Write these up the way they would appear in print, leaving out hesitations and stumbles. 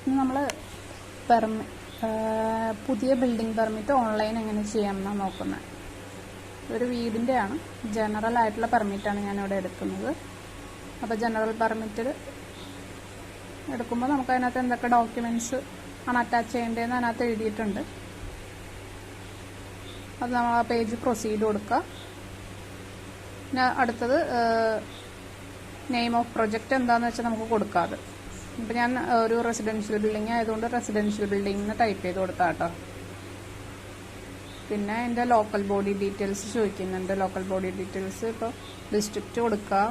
നമ്മൾ പുതിയ building permit online എങ്ങനെ ചെയ്യാമെന്നാണ് നോക്കുന്നത്. ഒരു വീടിൻ്റെയാണ്, ജനറൽ ആയിട്ടുള്ള പെർമിറ്റാണ് ഞാനിവിടെ എടുക്കുന്നത്. അപ്പോൾ ജനറൽ പെർമിറ്റ് എടുക്കുമ്പോൾ നമുക്ക് അതിനകത്ത് എന്തൊക്കെ ഡോക്യുമെൻറ്റ്സ് ആണ് അറ്റാച്ച് ചെയ്യേണ്ടതെന്ന് അതിനകത്ത് എഴുതിയിട്ടുണ്ട്. അത് നമ്മൾ ആ പേജ് പ്രൊസീഡ് കൊടുക്കുക. പിന്നെ അടുത്തത് നെയിം ഓഫ് പ്രൊജക്റ്റ് എന്താണെന്ന് വെച്ചാൽ നമുക്ക് കൊടുക്കാതെ. ഇപ്പം ഞാൻ ഒരു റെസിഡൻഷ്യൽ ബിൽഡിംഗ് ആയതുകൊണ്ട് റെസിഡൻഷ്യൽ ബിൽഡിംഗ് എന്ന് ടൈപ്പ് ചെയ്ത് കൊടുത്താൽ കേട്ടോ. പിന്നെ എൻ്റെ ലോക്കൽ ബോഡി ഡീറ്റെയിൽസ് ചോദിക്കുന്നുണ്ട്. ലോക്കൽ ബോഡി ഡീറ്റെയിൽസ് ഇപ്പോൾ ഡിസ്ട്രിക്റ്റ് കൊടുക്കുക,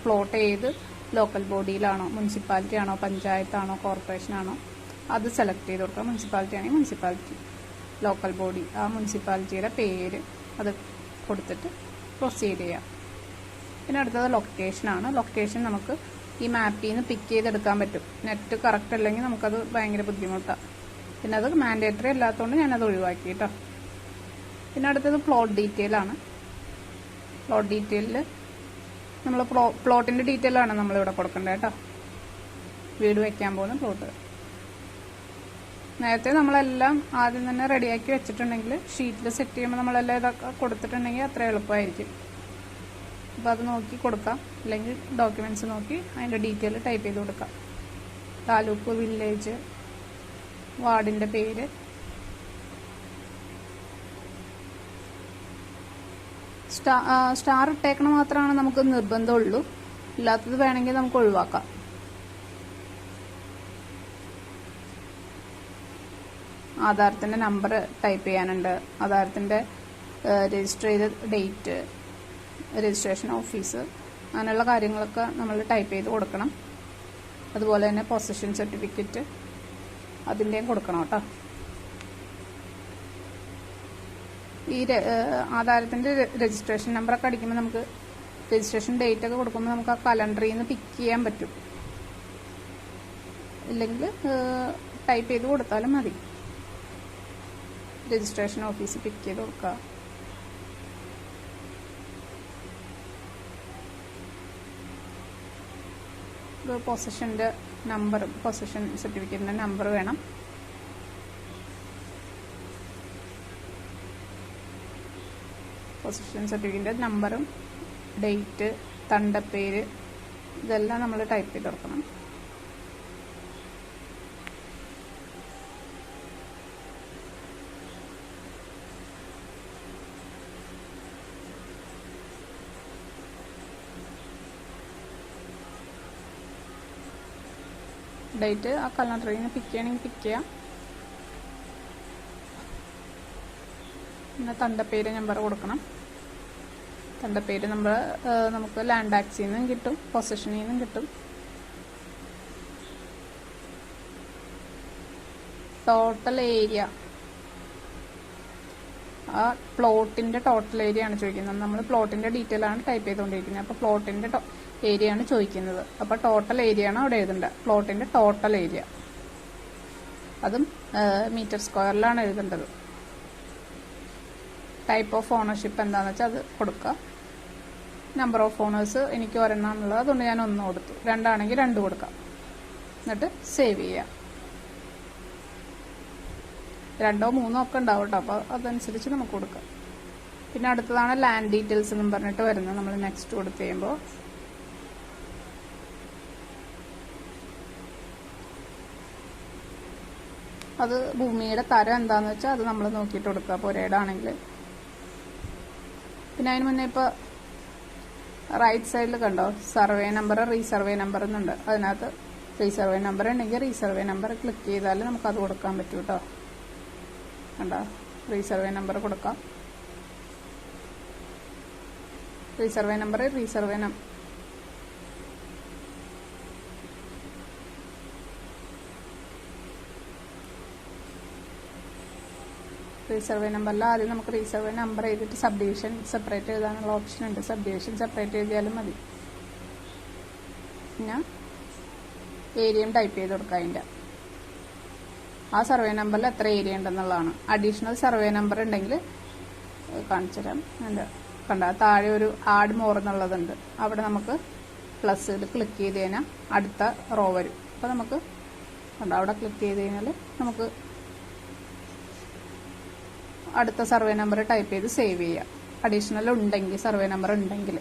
പ്ലോട്ട് ഏത് ലോക്കൽ ബോഡിയിലാണോ, മുനിസിപ്പാലിറ്റി ആണോ, പഞ്ചായത്താണോ, കോർപ്പറേഷനാണോ അത് സെലക്ട് ചെയ്ത് കൊടുക്കുക. മുനിസിപ്പാലിറ്റി ആണെങ്കിൽ മുനിസിപ്പാലിറ്റി, ലോക്കൽ ബോഡി ആ മുനിസിപ്പാലിറ്റിയുടെ പേര് അത് കൊടുത്തിട്ട് പ്രൊസീഡ് ചെയ്യാം. പിന്നെ അടുത്തത് ലൊക്കേഷനാണ്. ലൊക്കേഷൻ നമുക്ക് ഈ മാപ്പിൽ നിന്ന് പിക്ക് ചെയ്തെടുക്കാൻ പറ്റും. നെറ്റ് കറക്റ്റ് അല്ലെങ്കിൽ നമുക്കത് ഭയങ്കര ബുദ്ധിമുട്ടാണ്. പിന്നെ അത് മാൻഡേറ്ററി അല്ലാത്തതുകൊണ്ട് ഞാനത് ഒഴിവാക്കി കേട്ടോ. പിന്നെ അടുത്തത് പ്ലോട്ട് ഡീറ്റെയിൽ ആണ്. പ്ലോട്ട് ഡീറ്റെയിലിൽ നമ്മൾ പ്ലോട്ടിൻ്റെ ഡീറ്റെയിലാണ് നമ്മളിവിടെ കൊടുക്കേണ്ടത് കേട്ടോ. വീട് വയ്ക്കാൻ പോകുന്ന പ്ലോട്ട് നേരത്തെ നമ്മളെല്ലാം ആദ്യം തന്നെ റെഡിയാക്കി വെച്ചിട്ടുണ്ടെങ്കിൽ ഷീറ്റിൽ സെറ്റ് ചെയ്യുമ്പോൾ നമ്മളെല്ലാം ഇതൊക്കെ കൊടുത്തിട്ടുണ്ടെങ്കിൽ അത്ര എളുപ്പമായിരിക്കും. അപ്പോൾ അത് നോക്കി കൊടുക്കാം, അല്ലെങ്കിൽ ഡോക്യുമെൻറ്റ്സ് നോക്കി അതിൻ്റെ ഡീറ്റെയിൽ ടൈപ്പ് ചെയ്ത് കൊടുക്കാം. താലൂക്ക്, വില്ലേജ്, വാർഡിൻ്റെ പേര്, സ്റ്റാർ ഇട്ടേക്കണ മാത്രമാണ് നമുക്ക് നിർബന്ധമുള്ളൂ. ഇല്ലാത്തത് വേണമെങ്കിൽ നമുക്ക് ഒഴിവാക്കാം. ആധാരത്തിൻ്റെ നമ്പർ ടൈപ്പ് ചെയ്യാനുണ്ട്. ആധാരത്തിൻ്റെ രജിസ്റ്റർ ചെയ്ത ഡേറ്റ്, രജിസ്ട്രേഷൻ ഓഫീസ്, അങ്ങനെയുള്ള കാര്യങ്ങളൊക്കെ നമ്മൾ ടൈപ്പ് ചെയ്ത് കൊടുക്കണം. അതുപോലെ തന്നെ പൊസഷൻ സർട്ടിഫിക്കറ്റ് അതിൻ്റെയും കൊടുക്കണം കേട്ടോ. ഈ ആധാരത്തിൻ്റെ രജിസ്ട്രേഷൻ നമ്പറൊക്കെ അടിക്കുമ്പോൾ നമുക്ക് രജിസ്ട്രേഷൻ ഡേറ്റ് ഒക്കെ കൊടുക്കുമ്പോൾ നമുക്ക് ആ കലണ്ടറിൽ നിന്ന് പിക്ക് ചെയ്യാൻ പറ്റും. ഇല്ലെങ്കിൽ ടൈപ്പ് ചെയ്ത് കൊടുത്താലും മതി. രജിസ്ട്രേഷൻ ഓഫീസ് പിക്ക് ചെയ്ത് കൊടുക്കുക. പൊസഷൻ്റെ നമ്പർ, പൊസഷൻ സർട്ടിഫിക്കറ്റിൻ്റെ നമ്പർ വേണം. പൊസഷൻ സർട്ടിഫിക്കറ്റിൻ്റെ നമ്പറും ഡേറ്റ്, തണ്ടപ്പേര് ഇതെല്ലാം നമ്മൾ ടൈപ്പ് ചെയ്ത് കൊടുക്കണം. ഡേറ്റ് ആ കലണ്ടറിൽ നിന്ന് പിക്ക് ചെയ്യണമെങ്കിൽ പിക്ക് ചെയ്യാം. പിന്നെ തണ്ടപ്പേര് നമ്പർ കൊടുക്കണം. തണ്ടപ്പേര് നമ്പർ നമുക്ക് ലാൻഡ് ടാക്സിൽ നിന്നും കിട്ടും, പൊസഷനിൽ നിന്നും കിട്ടും. ടോട്ടൽ ഏരിയ, ആ പ്ലോട്ടിൻ്റെ ടോട്ടൽ ഏരിയ ആണ് ചോദിക്കുന്നത്. നമ്മൾ പ്ലോട്ടിൻ്റെ ഡീറ്റെയിൽ ആണ് ടൈപ്പ് ചെയ്തുകൊണ്ടിരിക്കുന്നത്. അപ്പോൾ പ്ലോട്ടിൻ്റെ ഏരിയ ആണ് ചോദിക്കുന്നത്. അപ്പോൾ ടോട്ടൽ ഏരിയ ആണ് അവിടെ എഴുതേണ്ടത്. പ്ലോട്ടിൻ്റെ ടോട്ടൽ ഏരിയ അതും മീറ്റർ സ്ക്വയറിലാണ് എഴുതേണ്ടത്. ടൈപ്പ് ഓഫ് ഓണർഷിപ്പ് എന്താണെന്ന് വെച്ചാൽ അത് കൊടുക്കുക. നമ്പർ ഓഫ് ഓണേഴ്സ് എനിക്ക് ഒരെണ്ണാണുള്ളത്, അതുകൊണ്ട് ഞാൻ 1 കൊടുത്തു. 2 ആണെങ്കിൽ 2 കൊടുക്കാം. എന്നിട്ട് സേവ് ചെയ്യാം. 2 or 3 ഒക്കെ ഉണ്ടാവും കേട്ടോ. അപ്പോൾ അതനുസരിച്ച് നമുക്ക് കൊടുക്കാം. പിന്നെ അടുത്തതാണ് ലാൻഡ് ഡീറ്റെയിൽസ് എന്നും പറഞ്ഞിട്ട് വരുന്നത്. നമ്മൾ നെക്സ്റ്റ് കൊടുത്ത് കഴിയുമ്പോൾ അത് ഭൂമിയുടെ തരം എന്താണെന്ന് വെച്ചാൽ അത് നമ്മൾ നോക്കിയിട്ട് കൊടുക്കുക. പുരയിടാണെങ്കിൽ. പിന്നെ അതിന് മുന്നേ ഇപ്പോൾ റൈറ്റ് സൈഡിൽ കണ്ടോ സർവേ നമ്പർ, റീസർവേ നമ്പർ എന്നുണ്ട്. അതിനകത്ത് റീസർവേ നമ്പർ ഉണ്ടെങ്കിൽ റീസർവേ നമ്പർ ക്ലിക്ക് ചെയ്താൽ നമുക്കത് കൊടുക്കാൻ പറ്റും കേട്ടോ. കണ്ടോ, റീസർവേ നമ്പർ കൊടുക്കാം. റീസർവേ നമ്പർ റീസർവേ നമ്പറിൽ ആദ്യം നമുക്ക് റീസർവേ നമ്പർ എഴുതിയിട്ട് സബ്ഡിവിഷൻ സെപ്പറേറ്റ് എഴുതാനുള്ള ഓപ്ഷൻ ഉണ്ട്. സബ്ഡിവിഷൻ സെപ്പറേറ്റ് എഴുതിയാലും മതി. പിന്നെ ഏരിയയും ടൈപ്പ് ചെയ്ത് കൊടുക്കുക. അതിൻ്റെ ആ സർവേ നമ്പറിൽ എത്ര ഏരിയ ഉണ്ടെന്നുള്ളതാണ്. അഡീഷണൽ സർവേ നമ്പർ ഉണ്ടെങ്കിൽ കാണിച്ചു തരാം. എൻ്റെ കണ്ട താഴെ ഒരു ആഡ് മോർ എന്നുള്ളതുണ്ട്. അവിടെ നമുക്ക് പ്ലസ് ഇത് ക്ലിക്ക് ചെയ്ത് കഴിഞ്ഞാൽ അടുത്ത റോ വരും. അപ്പോൾ നമുക്ക് കണ്ടോ, അവിടെ ക്ലിക്ക് ചെയ്ത് കഴിഞ്ഞാൽ നമുക്ക് അടുത്ത സർവേ നമ്പർ ടൈപ്പ് ചെയ്ത് സേവ് ചെയ്യാം. അഡീഷണൽ ഉണ്ടെങ്കിൽ, സർവേ നമ്പർ ഉണ്ടെങ്കിൽ.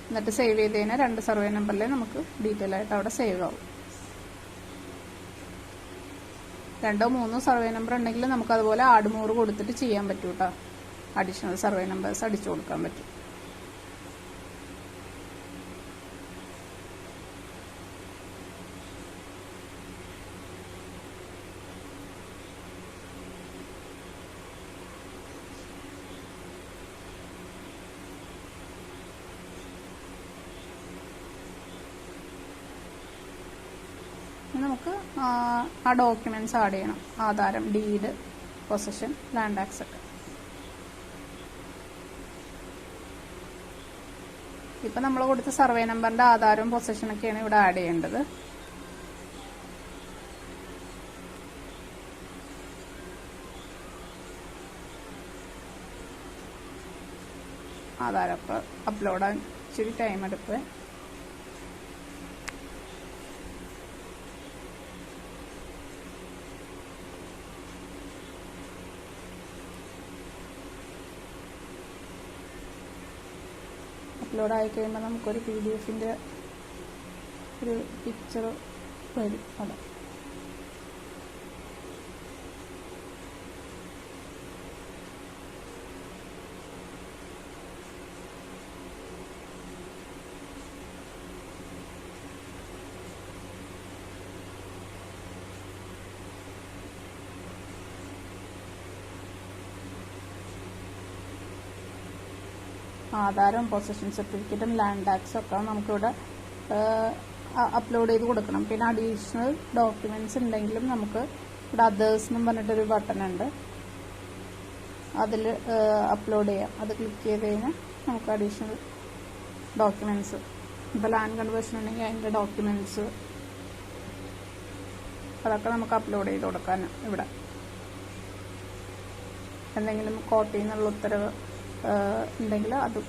എന്നിട്ട് സേവ് ചെയ്ത് കഴിഞ്ഞാൽ 2 സർവേ നമ്പറിൽ നമുക്ക് ഡീറ്റെയിൽ ആയിട്ട് അവിടെ സേവ് ആവും. 2 or 3 സർവേ നമ്പർ ഉണ്ടെങ്കിൽ നമുക്ക് അതുപോലെ ആഡ് മോർ കൊടുത്തിട്ട് ചെയ്യാൻ പറ്റും കേട്ടോ. അഡീഷണൽ സർവേ നമ്പേഴ്സ് അടിച്ചു കൊടുക്കാൻ പറ്റും. നമുക്ക് ആ ഡോക്യുമെന്റ്സ് ആഡ് ചെയ്യണം. ആധാരം, ഡീഡ്, പൊസഷൻ, ലാൻഡ് ടാക്സ് ഒക്കെ. ഇപ്പൊ നമ്മൾ കൊടുത്ത സർവേ നമ്പറിന്റെ ആധാരവും പൊസഷനൊക്കെയാണ് ഇവിടെ ആഡ് ചെയ്യേണ്ടത്. ആധാരമൊക്കെ അപ്ലോഡ് ആകാൻ ഇച്ചിരി ടൈം എടുപ്പ്. അപ്ലോഡ് ആയി കഴിയുമ്പോൾ നമുക്കൊരു PDF-ന്റെ ഒരു പിക്ചർ വരും. അതെ, ആധാരം, പൊസഷൻ സർട്ടിഫിക്കറ്റും ലാൻഡ് ടാക്സും ഒക്കെ നമുക്കിവിടെ അപ്ലോഡ് ചെയ്ത് കൊടുക്കണം. പിന്നെ അഡീഷണൽ ഡോക്യുമെന്റ്സ് ഉണ്ടെങ്കിലും നമുക്ക് ഇവിടെ അതേഴ്സ് എന്നും പറഞ്ഞിട്ടൊരു ബട്ടൺ ഉണ്ട്, അതിൽ അപ്ലോഡ് ചെയ്യാം. അത് ക്ലിക്ക് ചെയ്ത് കഴിഞ്ഞാൽ നമുക്ക് അഡീഷണൽ ഡോക്യുമെന്റ്സ്, ഇപ്പോൾ ലാൻഡ് കൺവേർഷൻ ഉണ്ടെങ്കിൽ അതിൻ്റെ ഡോക്യുമെന്റ്സ് അതൊക്കെ നമുക്ക് അപ്ലോഡ് ചെയ്ത് കൊടുക്കാൻ. ഇവിടെ എന്തെങ്കിലും കോർട്ടിൽ നിന്നുള്ള ഉത്തരവ് ഉണ്ടെങ്കിൽ അതും.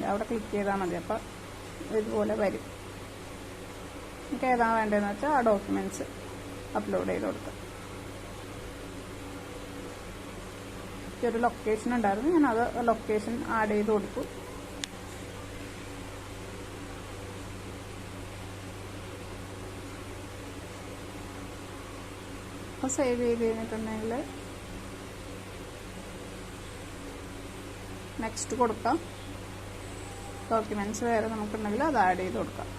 അവിടെ ക്ലിക്ക് ചെയ്താൽ മതി. അപ്പം ഇതുപോലെ വരും. നമുക്ക് ഏതാണ് വേണ്ടതെന്ന് വെച്ചാൽ ആ ഡോക്യുമെന്റ്സ് അപ്ലോഡ് ചെയ്ത് കൊടുക്കാം. ഒരു ലൊക്കേഷൻ ഉണ്ടായിരുന്നു, ഞാനത് ലൊക്കേഷൻ ആഡ് ചെയ്ത് കൊടുത്തു. സേവ് ചെയ്ത് കഴിഞ്ഞിട്ടുണ്ടെങ്കിൽ നെക്സ്റ്റ് കൊടുക്കാം. ഡോക്യുമെന്റ്സ് വേറെ നമുക്കുണ്ടെങ്കിൽ അത് ആഡ് ചെയ്ത് കൊടുക്കാം.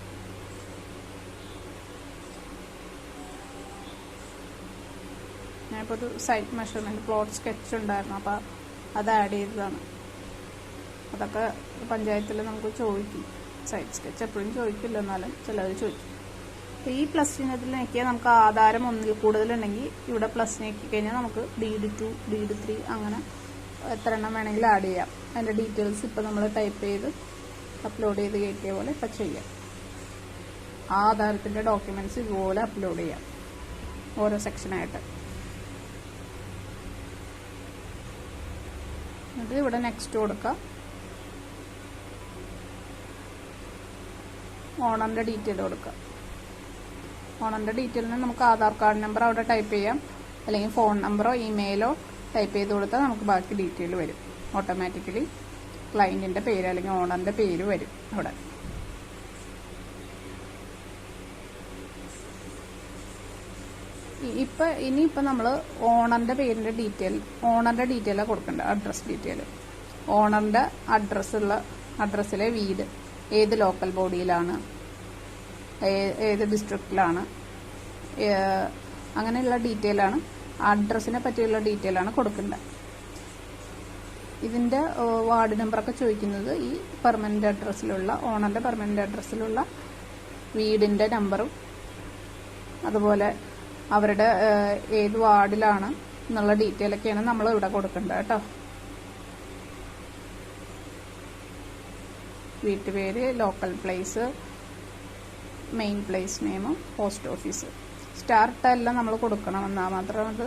ഞാനിപ്പോൾ ഒരു സൈറ്റ് മെഷർമെന്റ് പ്ലോട്ട് സ്കെച്ച് ഉണ്ടായിരുന്നു, അപ്പോൾ അത് ആഡ് ചെയ്തതാണ്. അതൊക്കെ പഞ്ചായത്തിൽ നമുക്ക് ചോദിക്കും. സൈറ്റ് സ്കെച്ച് എപ്പോഴും ചോദിക്കില്ല, എന്നാലും ചിലർ ചോദിക്കും. ഈ പ്ലസ് ചിഹ്നത്തിൽ ഞെക്കിയാൽ നമുക്ക് ആധാരം ഒന്നിൽ കൂടുതലുണ്ടെങ്കിൽ ഇവിടെ പ്ലസ് ഞെക്കി കഴിഞ്ഞാൽ നമുക്ക് ഡീഡ് 2, ഡീഡ് 3 അങ്ങനെ എത്ര എണ്ണം വേണമെങ്കിലും ആഡ് ചെയ്യാം. അതിൻ്റെ ഡീറ്റെയിൽസ് ഇപ്പം നമ്മൾ ടൈപ്പ് ചെയ്ത് അപ്ലോഡ് ചെയ്ത് കയറ്റിയ പോലെ ഇപ്പം ചെയ്യാം. ആ ആധാരത്തിൻ്റെ ഡോക്യുമെന്റ്സ് ഇതുപോലെ അപ്ലോഡ് ചെയ്യാം ഓരോ സെക്ഷനായിട്ട്. എന്നിട്ട് ഇവിടെ നെക്സ്റ്റ് കൊടുക്കാം. ഓണറിൻ്റെ ഡീറ്റെയിൽ കൊടുക്കാം. ഓണറിൻ്റെ ഡീറ്റെയിലിന് നമുക്ക് ആധാർ കാർഡ് നമ്പർ അവിടെ ടൈപ്പ് ചെയ്യാം, അല്ലെങ്കിൽ ഫോൺ നമ്പറോ ഇമെയിലോ ടൈപ്പ് ചെയ്ത് കൊടുത്താൽ നമുക്ക് ബാക്കി ഡീറ്റെയിൽ വരും. ഓട്ടോമാറ്റിക്കലി ക്ലയൻറ്റിൻ്റെ പേര് അല്ലെങ്കിൽ ഓണറിൻ്റെ പേര് വരും അവിടെ. ഇനിയിപ്പോൾ നമ്മൾ ഓണറിൻ്റെ പേരിൻ്റെ ഡീറ്റെയിൽ, ഓണറിൻ്റെ ഡീറ്റെയിലാണ് കൊടുക്കേണ്ടത്. അഡ്രസ് ഡീറ്റെയിൽ, ഓണറിൻ്റെ അഡ്രസ്സിലെ വീട് ഏത് ലോക്കൽ ബോഡിയിലാണ്, ഏത് ഡിസ്ട്രിക്റ്റിലാണ്, അങ്ങനെയുള്ള ഡീറ്റെയിലാണ്, അഡ്രസ്സിനെ പറ്റിയുള്ള ഡീറ്റെയിലാണ് കൊടുക്കേണ്ടത്. ഇതിൻ്റെ വാർഡ് നമ്പറൊക്കെ ചോദിക്കുന്നത് ഈ പെർമനന്റ് അഡ്രസ്സിലുള്ള, ഓണറിൻ്റെ പെർമനന്റ് അഡ്രസ്സിലുള്ള വീടിൻ്റെ നമ്പറും അതുപോലെ അവരുടെ ഏത് വാർഡിലാണ് എന്നുള്ള ഡീറ്റെയിലൊക്കെയാണ് നമ്മൾ ഇവിടെ കൊടുക്കേണ്ടത് കേട്ടോ. വീട്ടുപേര്, local place, main place name, post office, start എല്ലാം നമ്മൾ കൊടുക്കണം. എന്നാൽ മാത്രം അത്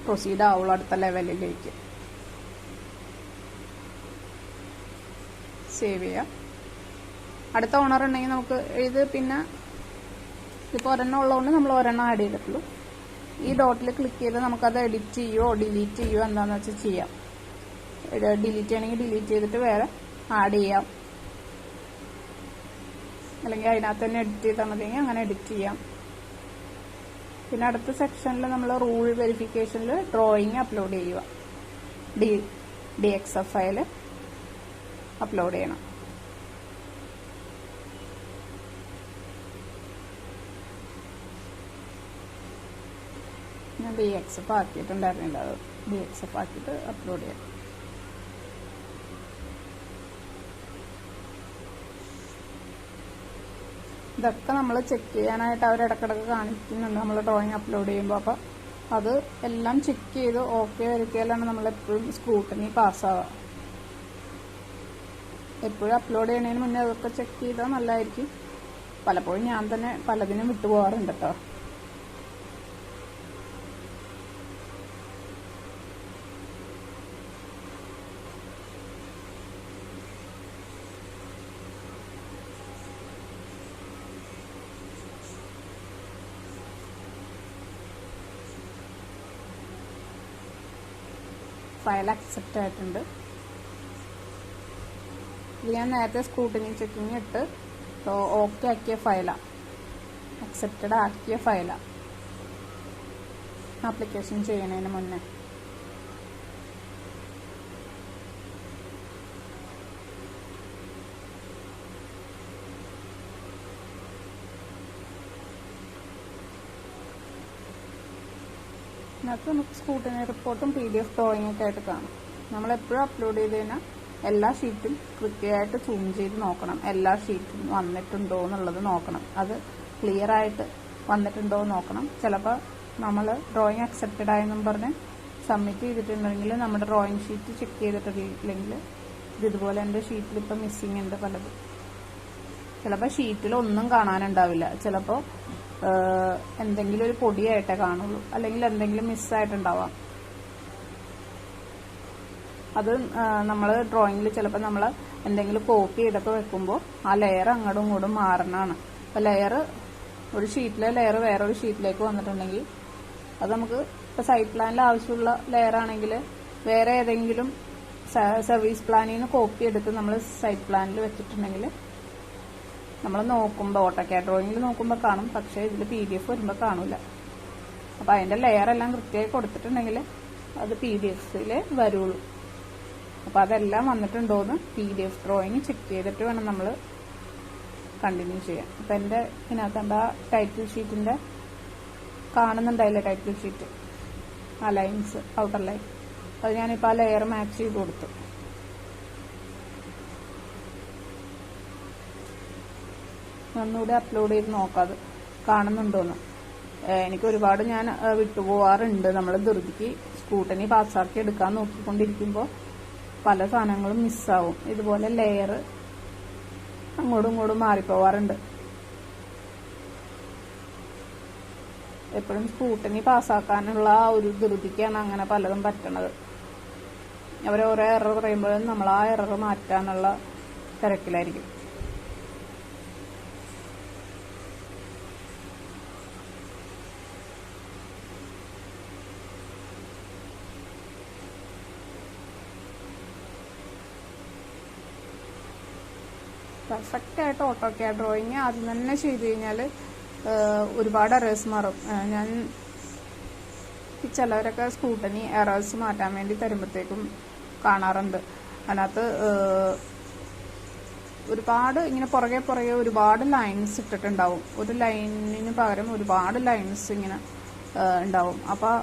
പ്രൊസീഡ് ആവുള്ളൂ അടുത്ത ലെവലിലേക്ക്. സേവ് ചെയ്യാം. അടുത്ത ഓണർ ഉണ്ടെങ്കിൽ നമുക്ക് ഇത് പിന്നെ ഇപ്പോൾ ഒരെണ്ണം ഉള്ളതുകൊണ്ട് നമ്മൾ ഒരെണ്ണം ആഡ് ചെയ്തിട്ടുള്ളൂ. ഈ ഡോട്ടിൽ ക്ലിക്ക് ചെയ്ത് നമുക്കത് എഡിറ്റ് ചെയ്യുകയോ ഡിലീറ്റ് ചെയ്യുകയോ എന്താണെന്ന് വെച്ചാൽ ചെയ്യാം. ഡിലീറ്റ് ചെയ്യണമെങ്കിൽ ഡിലീറ്റ് ചെയ്തിട്ട് വേറെ ആഡ് ചെയ്യാം, അല്ലെങ്കിൽ അതിനകത്ത് തന്നെ എഡിറ്റ് ചെയ്താൽ മതിയെങ്കിൽ അങ്ങനെ എഡിറ്റ് ചെയ്യാം. പിന്നെ അടുത്ത സെക്ഷനിൽ നമ്മൾ റൂൾ വെരിഫിക്കേഷനിൽ ഡ്രോയിങ് അപ്ലോഡ് ചെയ്യുക. DXF ഫയൽ അപ്ലോഡ് ചെയ്യണം. ഞാൻ DXF ആക്കിയിട്ടുണ്ടായിരുന്നില്ല, അത് DXF ആക്കിയിട്ട് അപ്ലോഡ് ചെയ്യാം. ഇതൊക്കെ നമ്മൾ ചെക്ക് ചെയ്യാനായിട്ട് അവർ ഇടക്കിടക്ക് കാണിക്കുന്നുണ്ട് നമ്മൾ ഡ്രോയിങ് അപ്ലോഡ് ചെയ്യുമ്പോൾ. അപ്പോൾ അത് എല്ലാം ചെക്ക് ചെയ്ത് ഓക്കെ വരുത്തിയാലാണ് നമ്മളെപ്പോഴും സ്ക്രൂട്ടിനി പാസ്സാവുക. എപ്പോഴും അപ്ലോഡ് ചെയ്യണതിന് മുന്നേ അതൊക്കെ ചെക്ക് ചെയ്താൽ നല്ലതായിരിക്കും. പലപ്പോഴും ഞാൻ തന്നെ പലതിനും വിട്ടുപോകാറുണ്ട് കേട്ടോ. ഫയൽ അക്സെപ്റ്റ് ആയിട്ടുണ്ട്. ഇത് ഞാൻ നേരത്തെ സ്ക്രൂട്ടിനി ചെക്കിങ് ഇട്ട് ഓക്കെ ആക്കിയ ഫയലാണ്, അക്സെപ്റ്റഡ് ആക്കിയ ഫയലാണ് ആപ്ലിക്കേഷൻ ചെയ്യുന്നതിന് മുന്നേ. ഇതിനകത്ത് നമുക്ക് സ്ക്രൂട്ടിനി റിപ്പോർട്ടും PDF ഡ്രോയിങ് ഒക്കെ ആയിട്ട് കാണും. നമ്മളെപ്പോഴും അപ്ലോഡ് ചെയ്ത് കഴിഞ്ഞാൽ എല്ലാ ഷീറ്റും കൃത്യമായിട്ട് സൂം ചെയ്ത് നോക്കണം. എല്ലാ ഷീറ്റും വന്നിട്ടുണ്ടോ എന്നുള്ളത് നോക്കണം. അത് ക്ലിയർ ആയിട്ട് വന്നിട്ടുണ്ടോ എന്ന് നോക്കണം. ചിലപ്പോൾ നമ്മൾ ഡ്രോയിങ് അക്സെപ്റ്റഡ് ആയെന്നും പറഞ്ഞ് സബ്മിറ്റ് ചെയ്തിട്ടുണ്ടെങ്കിൽ നമ്മുടെ ഡ്രോയിങ് ഷീറ്റ് ചെക്ക് ചെയ്തിട്ടില്ലെങ്കിൽ ഇതുപോലെ എൻ്റെ ഷീറ്റിൽ ഇപ്പം മിസ്സിങ് ഉണ്ട് പലതും. ചിലപ്പോൾ ഷീറ്റിൽ ഒന്നും കാണാനുണ്ടാവില്ല. ചിലപ്പോൾ എന്തെങ്കിലും ഒരു പൊടിയായിട്ടേ കാണുള്ളൂ, അല്ലെങ്കിൽ എന്തെങ്കിലും മിസ്സായിട്ടുണ്ടാവാം. അത് നമ്മൾ ഡ്രോയിങ്ങിൽ ചിലപ്പോൾ നമ്മൾ എന്തെങ്കിലും കോപ്പി ചെയ്തൊക്കെ വെക്കുമ്പോൾ ആ ലെയർ അങ്ങോട്ടും ഇങ്ങോട്ടും മാറണതാണ്. അപ്പോൾ ലെയർ ഒരു ഷീറ്റിലെ ലെയർ വേറൊരു ഷീറ്റിലേക്ക് വന്നിട്ടുണ്ടെങ്കിൽ അത് നമുക്ക് ഇപ്പോൾ സൈറ്റ് പ്ലാനിൽ ആവശ്യമുള്ള ലെയർ ആണെങ്കിൽ വേറെ ഏതെങ്കിലും സർവീസ് പ്ലാനിൽ നിന്ന് കോപ്പി എടുത്ത് നമ്മൾ സൈറ്റ് പ്ലാനിൽ വെച്ചിട്ടുണ്ടെങ്കിൽ നമ്മൾ നോക്കുമ്പോൾ ഓട്ടോക്യാഡ് ഡ്രോയിങ്ങിൽ നോക്കുമ്പോൾ കാണും, പക്ഷേ ഇതിൽ PDF വരുമ്പോൾ കാണൂല. അപ്പോൾ അതിൻ്റെ ലെയർ എല്ലാം കൃത്യമായി കൊടുത്തിട്ടുണ്ടെങ്കിൽ അത് PDFിൽ വരുള്ളൂ. അപ്പോൾ അതെല്ലാം വന്നിട്ടുണ്ടോയെന്ന് PDF ഡ്രോയിങ് ചെക്ക് ചെയ്തിട്ട് വേണം നമ്മൾ കണ്ടിന്യൂ ചെയ്യാൻ. അപ്പോൾ എൻ്റെ ഇതിനകത്ത് എൻ്റെ ടൈറ്റിൽ ഷീറ്റിൻ്റെ കാണുന്നുണ്ടായില്ലേ, ടൈറ്റിൽ ഷീറ്റ് ആ ലൈൻസ് ഔട്ടർ ലൈൻ, അത് ഞാനിപ്പോൾ ആ ലെയർ മാച്ച് ചെയ്ത് കൊടുത്തു. ഒന്നുകൂടി അപ്ലോഡ് ചെയ്ത് നോക്കാം അത് കാണുന്നുണ്ടോയെന്ന്. എനിക്ക് ഒരുപാട് ഞാൻ വിട്ടുപോകാറുണ്ട്. നമ്മൾ ധൃതിക്ക് സ്ക്രൂട്ടിനി പാസ്സാക്കി എടുക്കാൻ നോക്കിക്കൊണ്ടിരിക്കുമ്പോൾ പല സാധനങ്ങളും മിസ്സാവും. ഇതുപോലെ ലെയർ അങ്ങോട്ടും ഇങ്ങോട്ടും മാറിപ്പോവാറുണ്ട്. എപ്പോഴും സ്ക്രൂട്ടിനി പാസ്സാക്കാനുള്ള ആ ഒരു ധൃതിക്കാണ് അങ്ങനെ പലതും പറ്റണത്. അവരോരോ എറർ പറയുമ്പോഴും നമ്മൾ ആ എറർ മാറ്റാനുള്ള തിരക്കിലായിരിക്കും. പെർഫെക്റ്റ് ആയിട്ട് ഓട്ടോക്യാഡ് ഡ്രോയിങ് ആദ്യം തന്നെ ചെയ്ത് കഴിഞ്ഞാൽ ഒരുപാട് എറേഴ്സ് മാറും. ഞാൻ ചിലവരൊക്കെ സ്ക്രൂട്ടിനി എറേഴ്സ് മാറ്റാൻ വേണ്ടി തരുമ്പോഴത്തേക്കും കാണാറുണ്ട്. അതിനകത്ത് ഒരുപാട് ഇങ്ങനെ പുറകെ ഒരുപാട് ലൈൻസ് ഇട്ടിട്ടുണ്ടാവും. ഒരു ലൈനിന് പകരം ഒരുപാട് ലൈൻസ് ഇങ്ങനെ ഉണ്ടാവും. അപ്പോൾ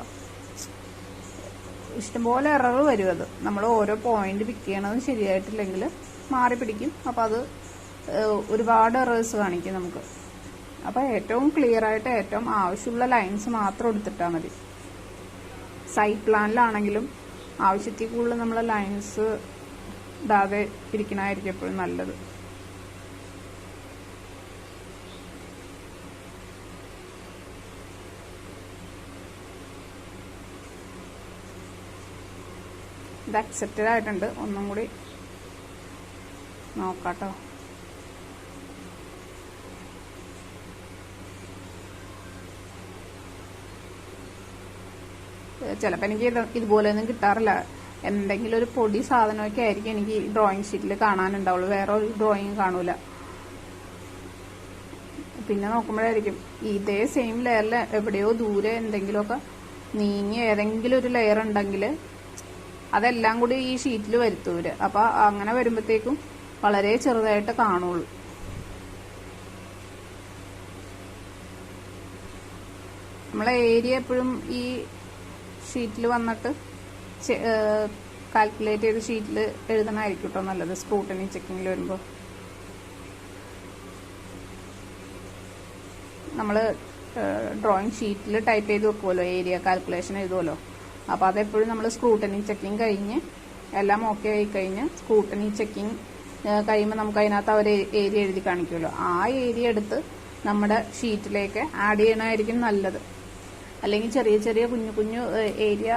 ഇഷ്ടംപോലെ എറർ വരും. അത് നമ്മൾ ഓരോ പോയിന്റ് പിക്ക് ചെയ്യണത് ശരിയായിട്ടില്ലെങ്കിൽ മാറി പിടിക്കും. അപ്പോൾ അത് ഒരുപാട് എറേഴ്സ് കാണിക്കും നമുക്ക്. അപ്പോൾ ഏറ്റവും ക്ലിയർ ആയിട്ട് ഏറ്റവും ആവശ്യമുള്ള ലൈൻസ് മാത്രം എടുത്തിട്ടാൽ മതി. സൈറ്റ് പ്ലാനിലാണെങ്കിലും ആവശ്യത്തിൽ കൂടുതൽ നമ്മൾ ലൈൻസ് ഇടാതെ ഇരിക്കണമായിരിക്കും എപ്പോഴും നല്ലത്. ഇത് അക്സെപ്റ്റഡ് ആയിട്ടുണ്ട്. ഒന്നും കൂടി നോക്കാട്ടോ. ചിലപ്പോൾ എനിക്ക് ഇതുപോലെയൊന്നും കിട്ടാറില്ല. എന്തെങ്കിലും ഒരു പൊടി സാധനമൊക്കെ ആയിരിക്കും എനിക്ക് ഡ്രോയിങ് ഷീറ്റിൽ കാണാനുണ്ടാവുള്ളൂ, വേറെ ഒരു ഡ്രോയിങ് കാണൂല. പിന്നെ നോക്കുമ്പോഴായിരിക്കും ഇതേ സെയിം ലെയറിൽ എവിടെയോ ദൂരെ എന്തെങ്കിലുമൊക്കെ നീങ്ങി ഏതെങ്കിലും ഒരു ലെയർ ഉണ്ടെങ്കിൽ അതെല്ലാം കൂടി ഈ ഷീറ്റിൽ വരുത്തൂര്. അപ്പോൾ അങ്ങനെ വരുമ്പോഴത്തേക്കും വളരെ ചെറുതായിട്ട് കാണുള്ളൂ. നമ്മളെ ഏരിയ എപ്പോഴും ഈ ഷീറ്റിൽ വന്നിട്ട് കാൽക്കുലേറ്റ് ചെയ്ത് ഷീറ്റിൽ എഴുതണമായിരിക്കും കേട്ടോ നല്ലത് സ്ക്രൂട്ടനി ചെക്കിങ്ങിൽ വരുമ്പോൾ. നമ്മൾ ഡ്രോയിങ് ഷീറ്റിൽ ടൈപ്പ് ചെയ്ത് വെക്കുമല്ലോ, ഏരിയ കാൽക്കുലേഷൻ എഴുതുമല്ലോ. അപ്പോൾ അതെപ്പോഴും നമ്മൾ സ്ക്രൂട്ടനി ചെക്കിങ് കഴിഞ്ഞ് എല്ലാം ഓക്കെ ആയി കഴിഞ്ഞ് സ്ക്രൂട്ടനി ചെക്കിങ് കഴിയുമ്പോൾ നമുക്ക് അതിനകത്ത് അവർ ഏരിയ എഴുതി കാണിക്കുമല്ലോ. ആ ഏരിയ എടുത്ത് നമ്മുടെ ഷീറ്റിലേക്ക് ആഡ് ചെയ്യണമായിരിക്കും നല്ലത്. അല്ലെങ്കിൽ ചെറിയ ചെറിയ കുഞ്ഞു കുഞ്ഞു ഏരിയ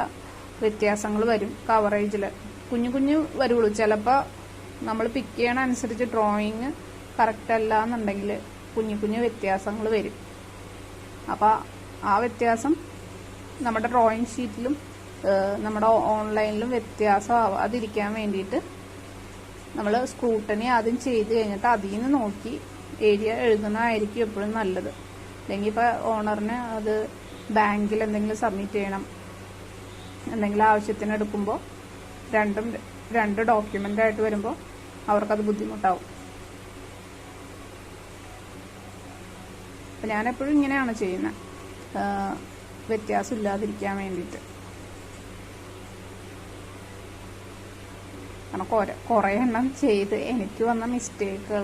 വ്യത്യാസങ്ങൾ വരും. കവറേജിൽ കുഞ്ഞു കുഞ്ഞു വരുള്ളൂ. ചിലപ്പോൾ നമ്മൾ പിക്ക് ചെയ്യണ അനുസരിച്ച് ഡ്രോയിങ് കറക്റ്റ് അല്ല എന്നുണ്ടെങ്കിൽ കുഞ്ഞു കുഞ്ഞു വ്യത്യാസങ്ങൾ വരും. അപ്പോൾ ആ വ്യത്യാസം നമ്മുടെ ഡ്രോയിങ് ഷീറ്റിലും നമ്മുടെ ഓൺലൈനിലും വ്യത്യാസം ആവാതിരിക്കാൻ വേണ്ടിയിട്ട് നമ്മൾ സ്ക്രൂട്ടനി ആദ്യം ചെയ്ത് കഴിഞ്ഞിട്ട് അതിൽ നിന്ന് നോക്കി ഏരിയ എഴുതുന്നതായിരിക്കും എപ്പോഴും നല്ലത്. അല്ലെങ്കിൽ ഇപ്പോൾ ഓണറിന് അത് ബാങ്കിൽ എന്തെങ്കിലും സബ്മിറ്റ് ചെയ്യണം, എന്തെങ്കിലും ആവശ്യത്തിന് എടുക്കുമ്പോൾ രണ്ട് ഡോക്യുമെൻ്റ് ആയിട്ട് വരുമ്പോൾ അവർക്കത് ബുദ്ധിമുട്ടാവും. അപ്പം ഞാനെപ്പോഴും ഇങ്ങനെയാണ് ചെയ്യുന്നത്, വ്യത്യാസം ഇല്ലാതിരിക്കാൻ വേണ്ടിയിട്ട്. കാരണം കുറേ എണ്ണം ചെയ്ത് എനിക്ക് വന്ന മിസ്റ്റേക്കുകൾ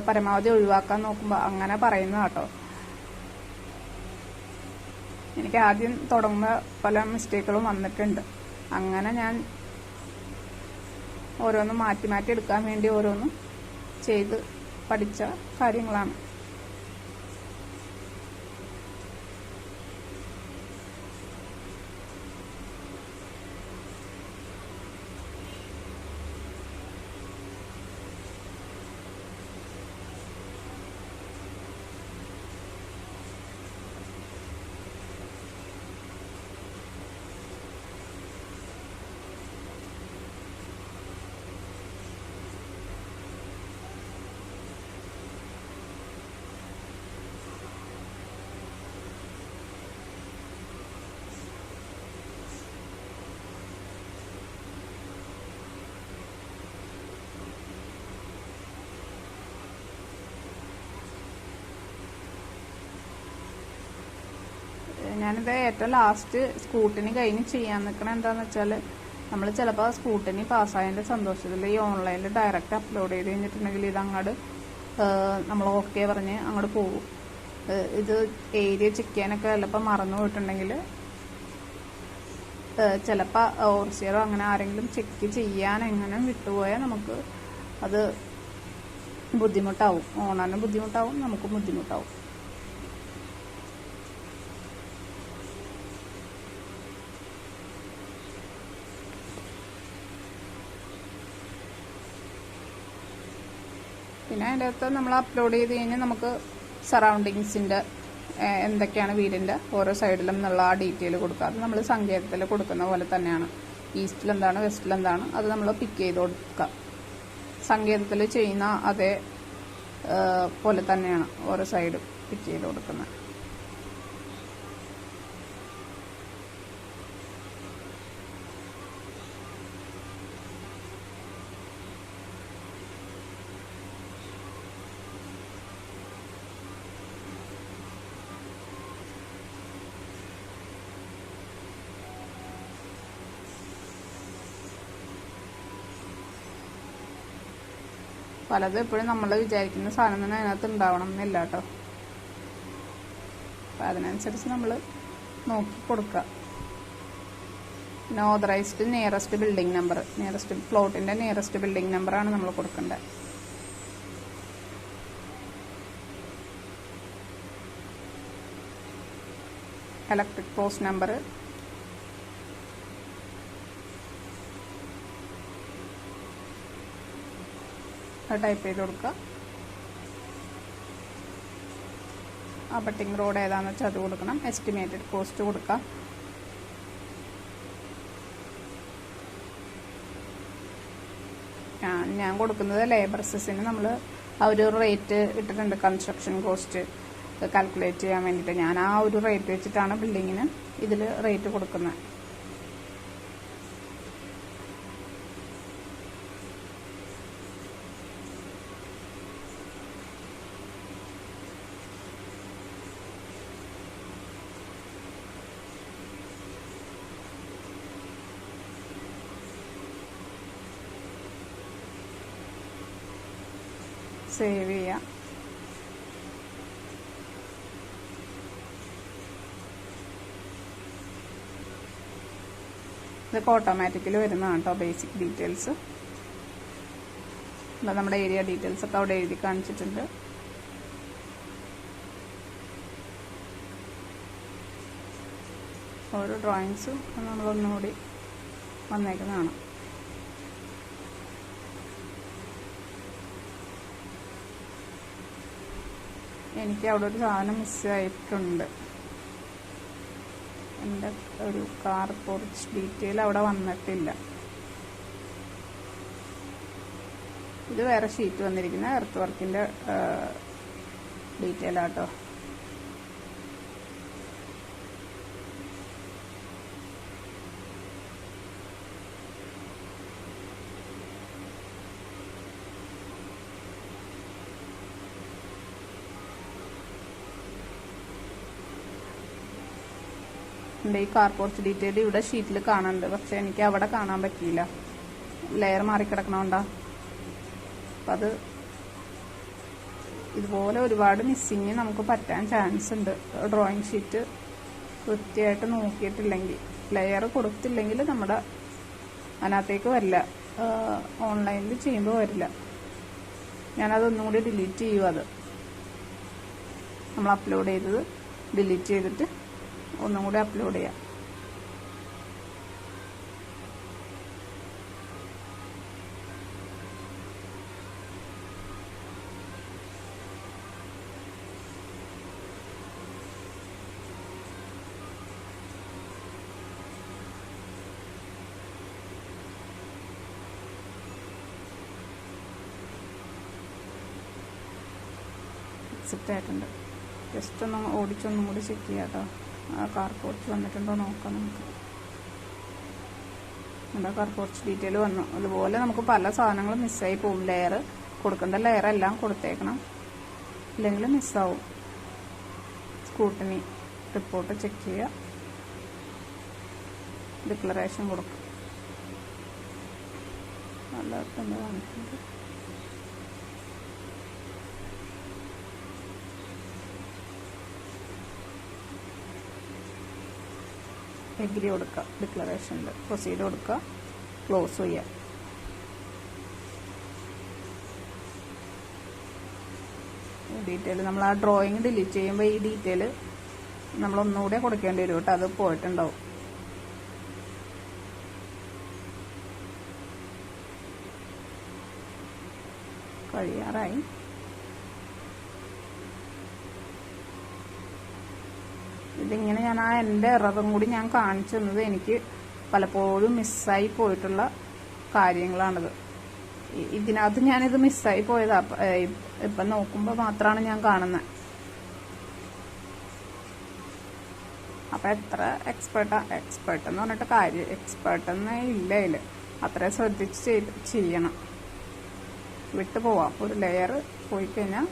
പരമാവധി ഒഴിവാക്കാൻ നോക്കുമ്പോൾ അങ്ങനെ പറയുന്ന കേട്ടോ. എനിക്ക് ആദ്യം തുടങ്ങുമ്പോൾ പല മിസ്റ്റേക്കുകളും വന്നിട്ടുണ്ട്. അങ്ങനെ ഞാൻ ഓരോന്നും മാറ്റി മാറ്റി എടുക്കാൻ വേണ്ടി ഓരോന്നും ചെയ്ത് പഠിച്ച കാര്യങ്ങളാണ്. ഞാനിത് ഏറ്റവും ലാസ്റ്റ് സ്ക്രൂട്ടനി കഴിഞ്ഞ് ചെയ്യാൻ നിൽക്കണം. എന്താണെന്ന് വെച്ചാൽ നമ്മൾ ചിലപ്പോൾ സ്ക്രൂട്ടനി പാസ്സായതിൻ്റെ സന്തോഷത്തിൽ ഈ ഓൺലൈനിൽ ഡയറക്റ്റ് അപ്ലോഡ് ചെയ്ത് കഴിഞ്ഞിട്ടുണ്ടെങ്കിൽ ഇതങ്ങോട്ട് നമ്മൾ ഓക്കെ പറഞ്ഞ് അങ്ങോട്ട് പോകും. ഇത് ഏരിയ ചെക്ക് ചെയ്യാനൊക്കെ ചിലപ്പോൾ മറന്നു പോയിട്ടുണ്ടെങ്കിൽ ചിലപ്പോൾ ഓവർസിയറോ അങ്ങനെ ആരെങ്കിലും ചെക്ക് ചെയ്യാൻ എങ്ങനെ വിട്ടുപോയാൽ നമുക്ക് അത് ബുദ്ധിമുട്ടാവും. ഓണറിന് ബുദ്ധിമുട്ടാവും, നമുക്കും ബുദ്ധിമുട്ടാവും. പിന്നെ അതിൻ്റെ അകത്ത് നമ്മൾ അപ്ലോഡ് ചെയ്ത് കഴിഞ്ഞാൽ നമുക്ക് സറൗണ്ടിങ്സിൻ്റെ എന്തൊക്കെയാണ് വീടിൻ്റെ ഓരോ സൈഡിലും എന്നുള്ള ആ ഡീറ്റെയിൽ കൊടുക്കുക. അത് നമ്മൾ സങ്കേതത്തിൽ കൊടുക്കുന്ന പോലെ തന്നെയാണ്. ഈസ്റ്റിലെന്താണ് വെസ്റ്റിലെന്താണ് അത് നമ്മൾ പിക്ക് ചെയ്ത് കൊടുക്കുക. സങ്കേതത്തിൽ ചെയ്യുന്ന അതേ പോലെ തന്നെയാണ് ഓരോ സൈഡും പിക്ക് ചെയ്ത് കൊടുക്കുന്നത്. പലതും എപ്പോഴും നമ്മൾ വിചാരിക്കുന്ന സാധനം തന്നെ അതിനകത്ത് ഉണ്ടാവണം എന്നില്ല കേട്ടോ. അപ്പം അതിനനുസരിച്ച് നമ്മൾ നോക്കി കൊടുക്കുക. പിന്നെ ഓതറൈസ്ഡ് നിയറസ്റ്റ് ബിൽഡിംഗ് നമ്പർ, പ്ലോട്ടിൻ്റെ നിയറസ്റ്റ് ബിൽഡിംഗ് നമ്പറാണ് നമ്മൾ കൊടുക്കേണ്ടത്. ഇലക്ട്രിക് പോസ്റ്റ് നമ്പർ, അത് ടൈപ്പ് ചെയ്ത് കൊടുക്കുക. അബട്ടിംഗ് റോഡ് ഏതാണെന്ന് വെച്ചാൽ അത് കൊടുക്കണം. എസ്റ്റിമേറ്റഡ് കോസ്റ്റ് കൊടുക്കാം. ഞാൻ കൊടുക്കുന്നത് ലേബർ സെസ്സിന് നമ്മൾ ആ ഒരു റേറ്റ് ഇട്ടിട്ടുണ്ട്. കൺസ്ട്രക്ഷൻ കോസ്റ്റ് കാൽക്കുലേറ്റ് ചെയ്യാൻ വേണ്ടിയിട്ട് ഞാൻ ആ ഒരു റേറ്റ് വെച്ചിട്ടാണ് ബിൽഡിങ്ങിന് ഇതിൽ റേറ്റ് കൊടുക്കുന്നത്. സേവ് ചെയ്യാം. ഇതൊക്കെ ഓട്ടോമാറ്റിക്കലി വരുന്നതാണ് കേട്ടോ. ബേസിക് ഡീറ്റെയിൽസ് നമ്മുടെ ഏരിയ ഡീറ്റെയിൽസ് ഒക്കെ അവിടെ എഴുതി കാണിച്ചിട്ടുണ്ട്. ഓരോ ഡ്രോയിങ്സും നമ്മളൊന്നുകൂടി വന്നേക്കുന്നതാണ്. എനിക്ക് അവിടെ ഒരു സാധനം മിസ്സായിട്ടുണ്ട്. എൻ്റെ ഒരു കാർ പോർച്ച് ഡീറ്റെയിൽ അവിടെ വന്നിട്ടില്ല. ഇത് വേറെ ഷീറ്റ് വന്നിരിക്കുന്ന എർത്ത് വർക്കിൻ്റെ ഡീറ്റെയിൽ ആട്ടോ. ഈ കാർ പോർച്ച് ഡീറ്റെയിൽ ഇവിടെ ഷീറ്റിൽ കാണുന്നുണ്ട്. പക്ഷെ എനിക്ക് അവിടെ കാണാൻ പറ്റിയില്ല. ലെയർ മാറിക്കിടക്കണോണ്ടാ. അപ്പം അത് ഇതുപോലെ ഒരുപാട് മിസ്സിങ് നമുക്ക് പറ്റാൻ ചാൻസ് ഉണ്ട്. ഡ്രോയിങ് ഷീറ്റ് കൃത്യമായിട്ട് നോക്കിയിട്ടില്ലെങ്കിൽ, ലെയർ കൊടുത്തില്ലെങ്കിൽ നമ്മുടെ അതിനകത്തേക്ക് വരില്ല. ഓൺലൈനിൽ ചെയ്യുമ്പോൾ വരില്ല. ഞാനതൊന്നും കൂടി ഡിലീറ്റ് ചെയ്യും. അത് നമ്മൾ അപ്ലോഡ് ചെയ്തത് ഡിലീറ്റ് ചെയ്തിട്ട് ഒന്നും കൂടി അപ്ലോഡ് ചെയ്യാം. എക്സെപ്റ്റ് ആയിട്ടുണ്ട്. ജസ്റ്റ് ഒന്ന് ഓടിച്ചൊന്നും കൂടി ചെക്ക് ചെയ്യാം കേട്ടോ. ആ കാർ പോർച്ച് വന്നിട്ടുണ്ടോ നോക്കാം നമുക്ക്. നമ്മുടെ കാർ പോർച്ച് ഡീറ്റെയിൽ വന്നു. അതുപോലെ നമുക്ക് പല സാധനങ്ങളും മിസ്സായി പോകും. ലെയർ കൊടുക്കേണ്ട ലെയർ എല്ലാം കൊടുത്തേക്കണം, ഇല്ലെങ്കിൽ മിസ്സാവും. സ്കൂട്ടനി റിപ്പോർട്ട് ചെക്ക് ചെയ്യുക, ഡിക്ലറേഷൻ കൊടുക്കുക. എല്ലാവർക്കും എന്താ കാണിക്കുന്നത്? എഗ്രി കൊടുക്കുക, ഡിക്ലറേഷനിൽ പ്രൊസീഡ് കൊടുക്കുക, ക്ലോസ് ചെയ്യുക. ഡീറ്റെയിൽ നമ്മൾ ആ ഡ്രോയിങ് ഡിലീറ്റ് ചെയ്യുമ്പോൾ ഈ ഡീറ്റെയിൽ നമ്മളൊന്നുകൂടെ കൊടുക്കേണ്ടി വരും കേട്ടോ. അത് പോയിട്ടുണ്ടാവും. കഴിയാറായി. ഇതിങ്ങനെ ഞാൻ എൻ്റെ എററും കൂടി ഞാൻ കാണിച്ചു തന്നത് എനിക്ക് പലപ്പോഴും മിസ്സായി പോയിട്ടുള്ള കാര്യങ്ങളാണിത്. ഇതിനകത്ത് ഞാനിത് മിസ്സായി പോയതാ. ഇപ്പം നോക്കുമ്പോൾ മാത്രമാണ് ഞാൻ കാണുന്നത്. അപ്പം എത്ര എക്സ്പേർട്ട് എന്ന് പറഞ്ഞിട്ട് കാര്യം, എക്സ്പേർട്ടെന്നേ ഇല്ല ഇതിൽ. അത്ര ശ്രദ്ധിച്ച് ചെയ്യണം. വിട്ടു പോവാം. ഒരു ലെയർ പോയി കഴിഞ്ഞാൽ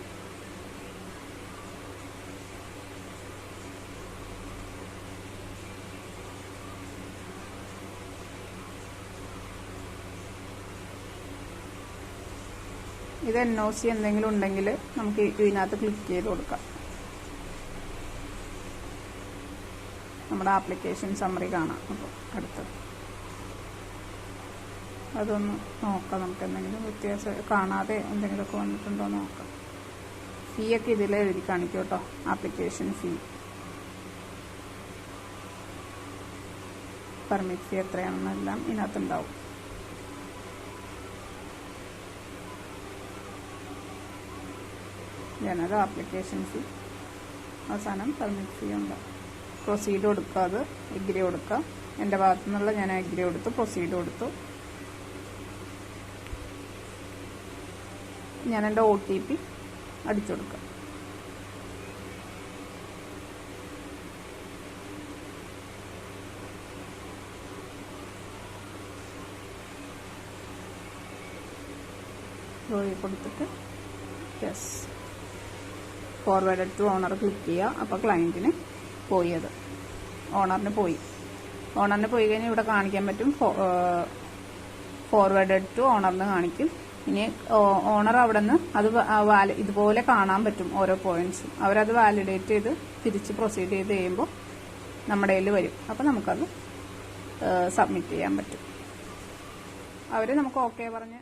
ഇത് NOC എന്തെങ്കിലും ഉണ്ടെങ്കിൽ നമുക്ക് ഇതിനകത്ത് ക്ലിക്ക് ചെയ്ത് കൊടുക്കാം. നമ്മുടെ ആപ്ലിക്കേഷൻ സമ്മറി കാണാം. അപ്പോൾ അടുത്തത് അതൊന്ന് നോക്കാം. നമുക്ക് എന്തെങ്കിലും വ്യത്യാസം കാണാതെ എന്തെങ്കിലുമൊക്കെ വന്നിട്ടുണ്ടോ എന്ന് നോക്കാം. ഫീ ഒക്കെ ഇതിൽ എഴുതി കാണിക്കും കേട്ടോ. ആപ്ലിക്കേഷൻ ഫീ, പെർമിറ്റ് ഫീ എത്രയാണെന്നെല്ലാം ഇതിനകത്തുണ്ടാവും. ജനറൽ ആപ്ലിക്കേഷൻ ഫീ, അവസാനം പെർമിറ്റ് ഫീ ഉണ്ട്. പ്രൊസീഡ് കൊടുക്കുക, അത് എഗ്രി കൊടുക്കുക. എൻ്റെ ഭാഗത്തു നിന്നുള്ള ഞാൻ എഗ്രി കൊടുത്തു, പ്രൊസീഡ് കൊടുത്തു. ഞാൻ എൻ്റെ OTP അടിച്ചു കൊടുക്കാം. കൊടുത്തിട്ട് yes forward to owner click ചെയ്യുക. അപ്പോൾ ക്ലയൻറ്റിന് പോയി, അത് ഓണറിന് പോയി കഴിഞ്ഞാൽ ഇവിടെ കാണിക്കാൻ പറ്റും ഫോർവേഡ് ടു ഓണറിന് കാണിക്കും. ഇനി ഓണർ അവിടെ നിന്ന് അത് ഇതുപോലെ കാണാൻ പറ്റും ഓരോ പോയിന്റ്സും. അവരത് വാലിഡേറ്റ് ചെയ്ത് തിരിച്ച് പ്രൊസീഡ് ചെയ്ത് കഴിയുമ്പോൾ നമ്മുടെ കയ്യിൽ വരും. അപ്പോൾ നമുക്കത് സബ്മിറ്റ് ചെയ്യാൻ പറ്റും. അവർ നമുക്ക് ഓക്കെ പറഞ്ഞ്